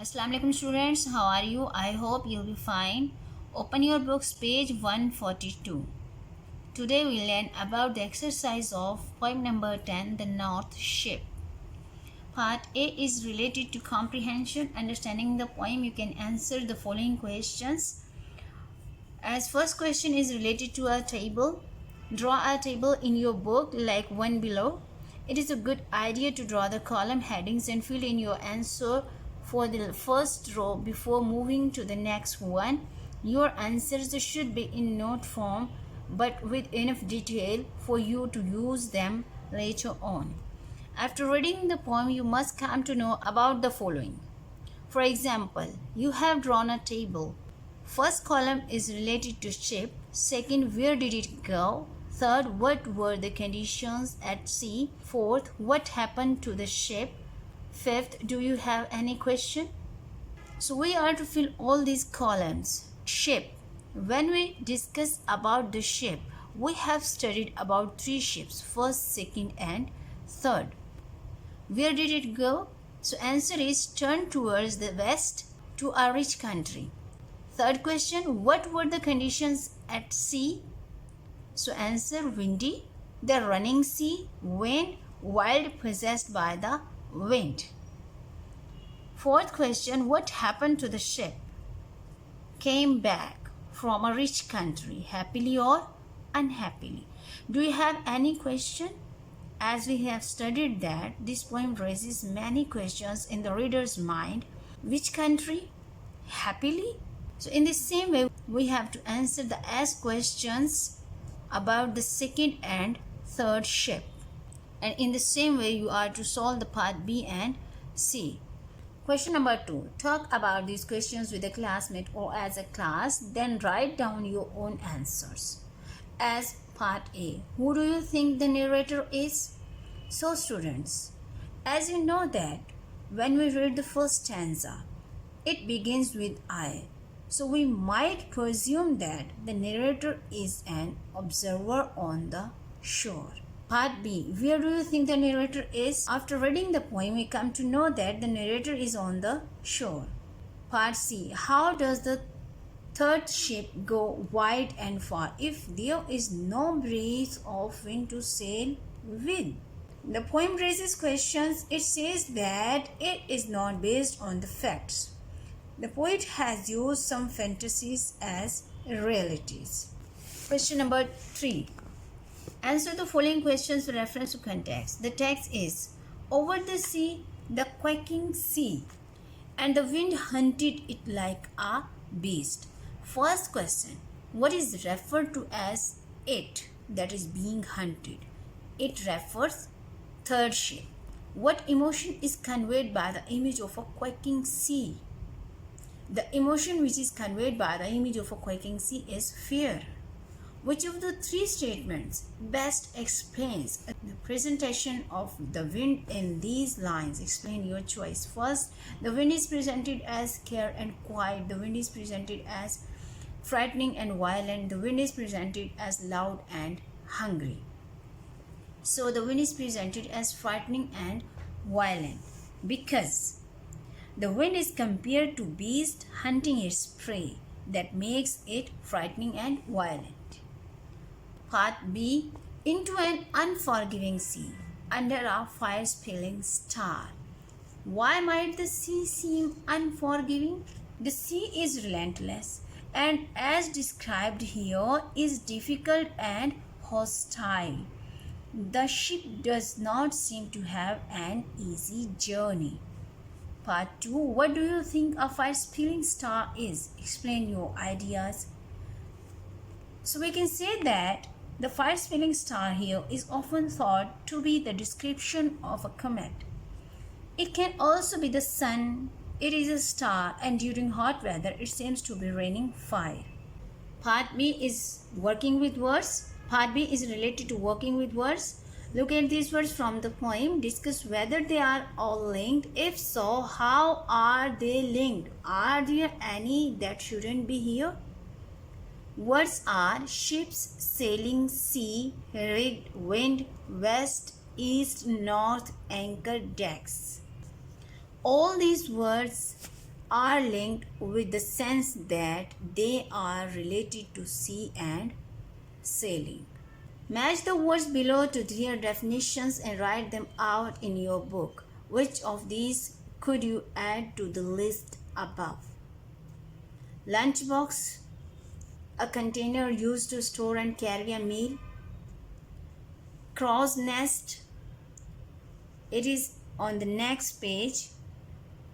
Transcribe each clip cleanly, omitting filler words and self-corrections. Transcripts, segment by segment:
Assalamu alaikum students, how are you? I hope you'll be fine. Open your books, page 142. Today we learn about the exercise of poem number 10, The North Ship. Part A is related to comprehension. Understanding the poem, you can answer the following questions. As first question is related to a table. Draw a table in your book like one below. It is a good idea to draw the column headings and fill in your answer for the first row before moving to the next one. Your answers should be in note form but with enough detail for you to use them later on. After reading the poem, you must come to know about the following. For example, you have drawn a table. First column is related to ship. Second, where did it go? Third, what were the conditions at sea? Fourth, what happened to the ship? Fifth, do you have any question? So we are to fill all these columns. Ship. When we discuss about the ship, we have studied about three ships, first, second and third. Where did it go? So answer is turn towards the west to a rich country. Third question, what were the conditions at sea? So answer windy, the running sea, wind, wild, possessed by the wind. Fourth question, what happened to the ship? Came back from a rich country, happily or unhappily. Do you have any question? As we have studied that, this poem raises many questions in the reader's mind. Which country? Happily? So in the same way, we have to answer the asked questions about the second and third ship. And in the same way, you are to solve the part B and C. Question number 2. Talk about these questions with a classmate or as a class, then write down your own answers. As part A, who do you think the narrator is? So students, as you know that when we read the first stanza, it begins with I. So we might presume that the narrator is an observer on the shore. Part B, where do you think the narrator is? After reading the poem, we come to know that the narrator is on the shore. Part C, how does the third ship go wide and far if there is no breeze of wind to sail with? The poem raises questions. It says that it is not based on the facts. The poet has used some fantasies as realities. Question number 3. Answer the following questions with reference to context. The text is, over the sea, the quaking sea, and the wind hunted it like a beast. First question, what is referred to as it that is being hunted? It refers third ship. What emotion is conveyed by the image of a quaking sea? The emotion which is conveyed by the image of a quaking sea is fear. Which of the three statements best explains the presentation of the wind in these lines? Explain your choice. First, the wind is presented as care and quiet. The wind is presented as frightening and violent. The wind is presented as loud and hungry. So the wind is presented as frightening and violent because the wind is compared to beast hunting its prey. That makes it frightening and violent. Part B, into an unforgiving sea, under a fire-spilling star. Why might the sea seem unforgiving? The sea is relentless and, as described here, is difficult and hostile. The ship does not seem to have an easy journey. Part 2, what do you think a fire-spilling star is? Explain your ideas. So we can say that the fire-spilling star here is often thought to be the description of a comet. It can also be the sun. It is a star, and during hot weather it seems to be raining fire. Part B is working with words. Part B is related to working with words. Look at these words from the poem. Discuss whether they are all linked. If so, how are they linked? Are there any that shouldn't be here? Words are ships, sailing, sea, rigged, wind, west, east, north, anchor, decks. All these words are linked with the sense that they are related to sea and sailing. Match the words below to their definitions and write them out in your book. Which of these could you add to the list above? Lunchbox, a container used to store and carry a meal. Crow's nest, it is on the next page,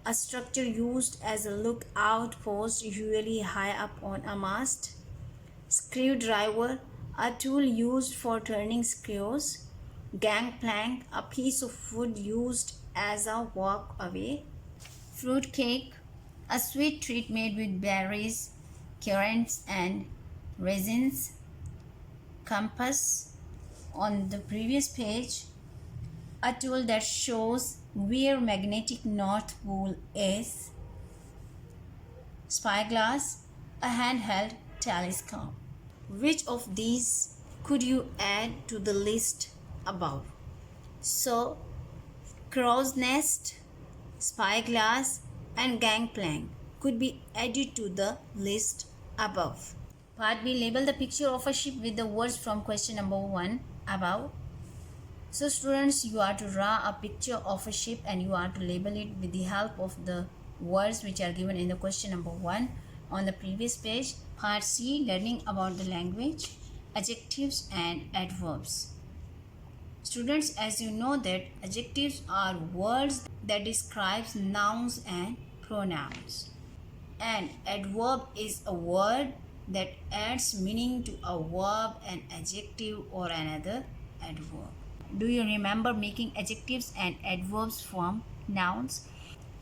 a structure used as a lookout post, usually high up on a mast. Screwdriver, a tool used for turning screws. Gangplank, a piece of wood used as a walkway. Fruit cake, a sweet treat made with berries, currants, and raisins. Compass, on the previous page, a tool that shows where magnetic North Pole is. Spyglass, a handheld telescope. Which of these could you add to the list above? So, crow's nest, spyglass, and gangplank could be added to the list above. Part B, label the picture of a ship with the words from question number 1 above. So students, you are to draw a picture of a ship and you are to label it with the help of the words which are given in the question number 1 on the previous page. Part C, learning about the language, adjectives and adverbs. Students, as you know that adjectives are words that describes nouns and pronouns. And adverb is a word that adds meaning to a verb, an adjective or another adverb. Do you remember making adjectives and adverbs from nouns?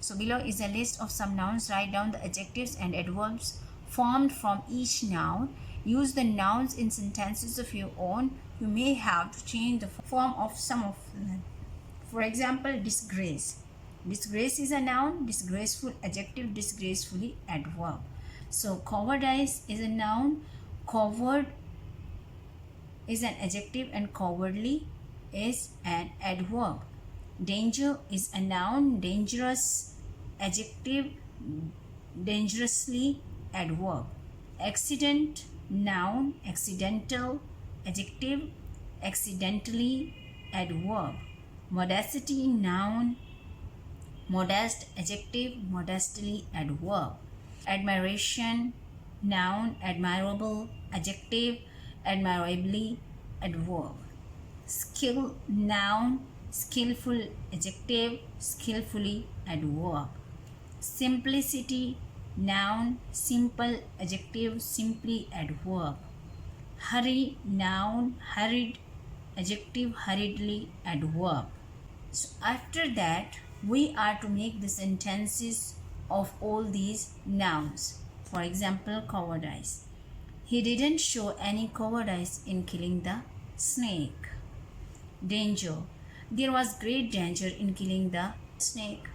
So below is a list of some nouns. Write down the adjectives and adverbs formed from each noun. Use the nouns in sentences of your own. You may have to change the form of some of them. For example, disgrace. Disgrace is a noun, disgraceful adjective, disgracefully adverb. So cowardice is a noun, coward is an adjective and cowardly is an adverb. Danger is a noun, dangerous adjective, dangerously adverb. Accident, noun, accidental adjective, accidentally adverb. Modesty, noun, modest adjective, modestly adverb. Admiration, noun, admirable adjective, admirably adverb. Skill, noun, skillful adjective, skillfully adverb. Simplicity, noun, simple adjective, simply adverb. Hurry, noun, hurried adjective, hurriedly adverb. So after that, we are to make the sentences of all these nouns. For example, cowardice. He didn't show any cowardice in killing the snake. Danger. There was great danger in killing the snake.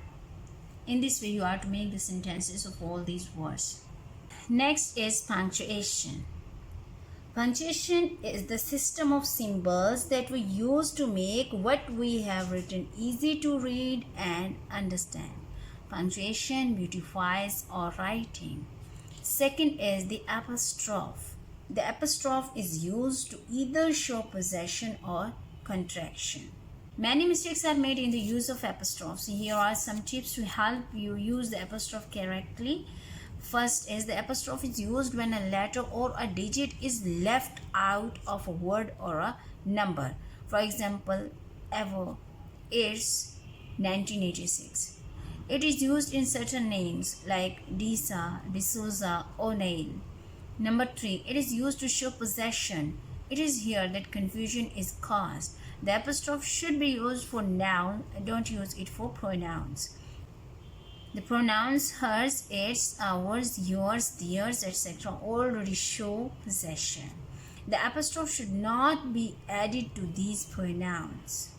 In this way, you are to make the sentences of all these words. Next is punctuation. Punctuation is the system of symbols that we use to make what we have written easy to read and understand. Punctuation beautifies our writing. Second is the apostrophe. The apostrophe is used to either show possession or contraction. Many mistakes are made in the use of apostrophes. Here are some tips to help you use the apostrophe correctly. First is the apostrophe is used when a letter or a digit is left out of a word or a number. For example, ever, it's 1986. It is used in certain names like Disa, D'Souza, O'Neill. Number 3, it is used to show possession. It is here that confusion is caused. The apostrophe should be used for noun, don't use it for pronouns. The pronouns hers, its, ours, yours, theirs, etc. already show possession. The apostrophe should not be added to these pronouns.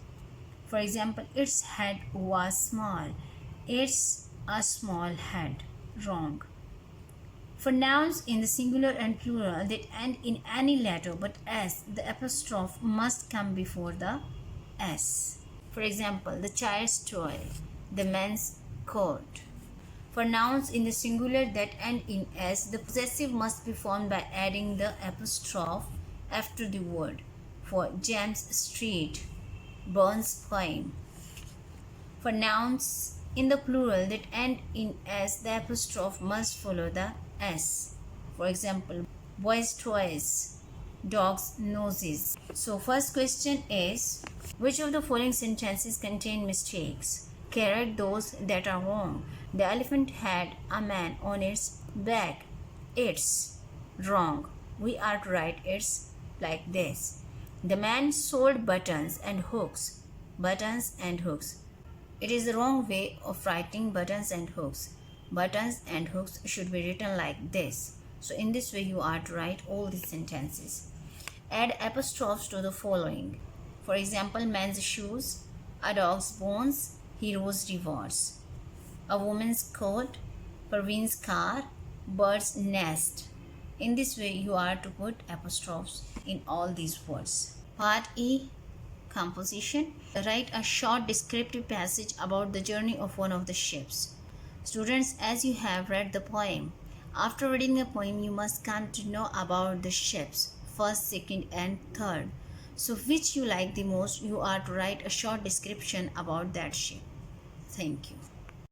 For example, its head was small. It's a small head. Wrong. For nouns in the singular and plural that end in any letter but S, the apostrophe must come before the S. For example, the child's toy, the man's coat. For nouns in the singular that end in s, the possessive must be formed by adding the apostrophe after the word. For James Street, Burns poem. For nouns in the plural that end in s, the apostrophe must follow the s. For example, boys' toys, dogs' noses. So first question is, which of the following sentences contain mistakes? Correct those that are wrong. The elephant had a man on its back. It's wrong. We are to write it's like this. The man sold buttons and hooks. Buttons and hooks. It is the wrong way of writing buttons and hooks. Buttons and hooks should be written like this. So in this way you are to write all these sentences. Add apostrophes to the following. For example, man's shoes, a dog's bones, hero's rewards. A woman's coat, Parveen's car, bird's nest. In this way you are to put apostrophes in all these words. Part E, composition. Write a short descriptive passage about the journey of one of the ships. Students, as you have read the poem, after reading a poem you must come to know about the ships, first, second and third. So which you like the most, you are to write a short description about that ship. Thank you.